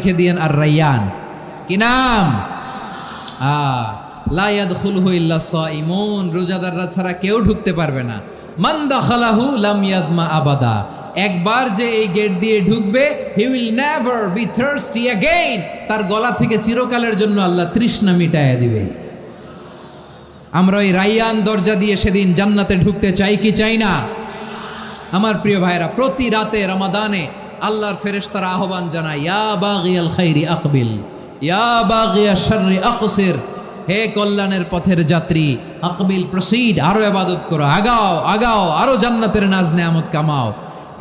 লিখে দিয়েন আর রাইয়ান। কি নাম? লা ইয়াদখুলহু ইল্লা সাইমুন, রোজাদাররা ছাড়া কেউ ঢুকতে পারবে না। মান দাখালাহু লাম ইয়াযমা আবাদা, একবার যে এই গেট দিয়ে ঢুকবে he will never be thirsty again, তার গলা থেকে চিরকালের জন্য আল্লাহ তৃষ্ণা মিটায়া দিবে। আমরা ওই রাইয়ান দরজা দিয়ে সেদিন জান্নাতে ঢুকতে চাই কি চাই না? আমার প্রিয় ভাইরা, প্রতি রাতে রমাদানে আল্লাহর ফেরেশতারা আহ্বান জানায়, ইয়া বাগিয়াল খাইরি আকবিল, ইয়া বাগিয়াশ শাররি আকসির, হে কল্যাণের পথের যাত্রী আকবিল, প্রসিড, আরো ইবাদত করো, আগাও আগাও, আরো জান্নাতের নাজ নেয়ামত কামাও।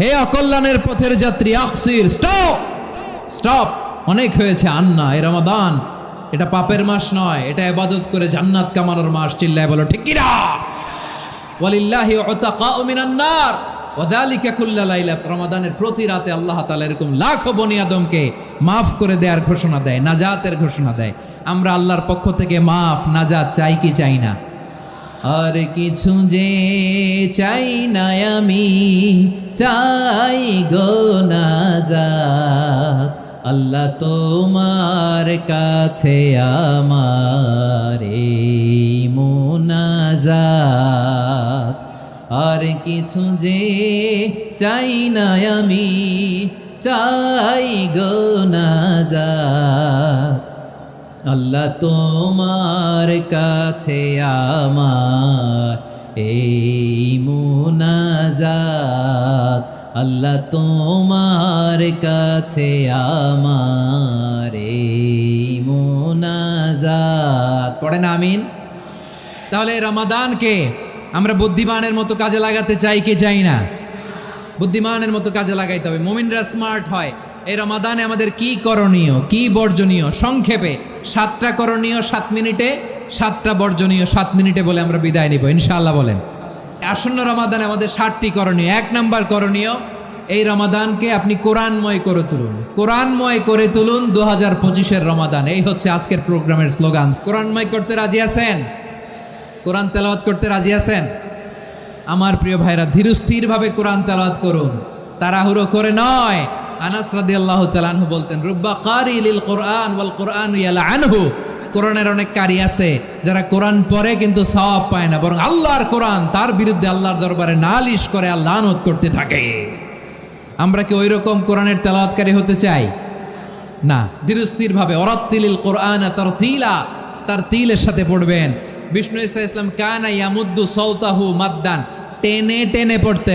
হে অকল্যাণের পথের যাত্রী আকসির, স্টপ স্টপ, অনেক হয়েছে। আন্না, এ রমাদান এটা পাপের মাস নয়, এটা ইবাদত করে জান্নাত কামানোর মাস। চিল্লায় বলো ঠিক কিনা? ওয়ালিল্লাহি উতাকাউ মিনান নার ওয়াযালিকা কুল্লা লাইলা, রমাদানের প্রতি রাতে আল্লাহ তাআলা এরকম লাখো বনি আদমকে মাফ করে দেওয়ার ঘোষণা দেয়, নাজাতের ঘোষণা দেয়। আমরা আল্লাহর পক্ষ থেকে মাফ, নাজাত চাই কি চাই না? আর কিছু যে চাই না আমি, চাই গো নাজাত, আল্লাহ তোমার কাছে আমার এই মুনাজাত। আর কিছু যে চাই না আমি, চাই গো নাজাত, আল্লাহ তোমার কাছে আমার এই মুনাজাত, আল্লাহ তোমার কাছে আমার এই মুনাজাত। পড়েন আমিন। তাহলে রমাদানকে আমরা বুদ্ধিমানের মতো কাজে লাগাতে চাই কি চাই না? বুদ্ধিমানের মতো কাজে লাগাইতে হবে। মুমিনরা স্মার্ট হয়। এই রমাদানে আমাদের কি করণীয়, কি বর্জনীয়, সংক্ষেপে 7টা করণীয় 7 মিনিটে, 7টা বর্জনীয় 7 মিনিটে বলে আমরা বিদায় নিব ইনশাআল্লাহ। বলেন, আসন্ন রমাদানে আমাদের 7টি করণীয়। 1 নম্বর করণীয়, এই রমাদানকে আপনি কোরআনময় করে তুলুন। কোরআনময় করে তুলুন 2025-এর রমাদান। এই হচ্ছে আজকের প্রোগ্রামের স্লোগান। কোরআনময় করতে রাজি আছেন? কোরআন তেলাওয়াত করতে রাজি আছেন? আমার প্রিয় ভাইরা, ধীরস্থিরভাবে কোরআন তেলাওয়াত করুন, তাড়াহুড়ো করে নয়। আনাস রাদিয়াল্লাহু তাআলা আনহু বলতেন, রুব্বা কারি লিল কোরআন ওয়াল কোরআন ইয়ালআনহু, কোরআনের অনেক কারি আছে যারা কোরআন পড়ে কিন্তু সওয়াব পায় না, বরং আল্লাহর কোরআন তার বিরুদ্ধে আল্লাহর দরবারে নালিশ করে আর লানত করতে থাকে। আমরা কি ওই রকম কোরআনের তেলাওয়াতকারী হতে চাই? না। ধীরস্থিরভাবে, ওয়ারাত্তিলিল কোরআন তারতিলা, তারতিলের সাথে পড়বেন। বিষ্ণু ইসা ইসলাম কানা ইয়ামুদ্দু সাওতাহু মাদ্দান, টেনে টেনে পড়তেন।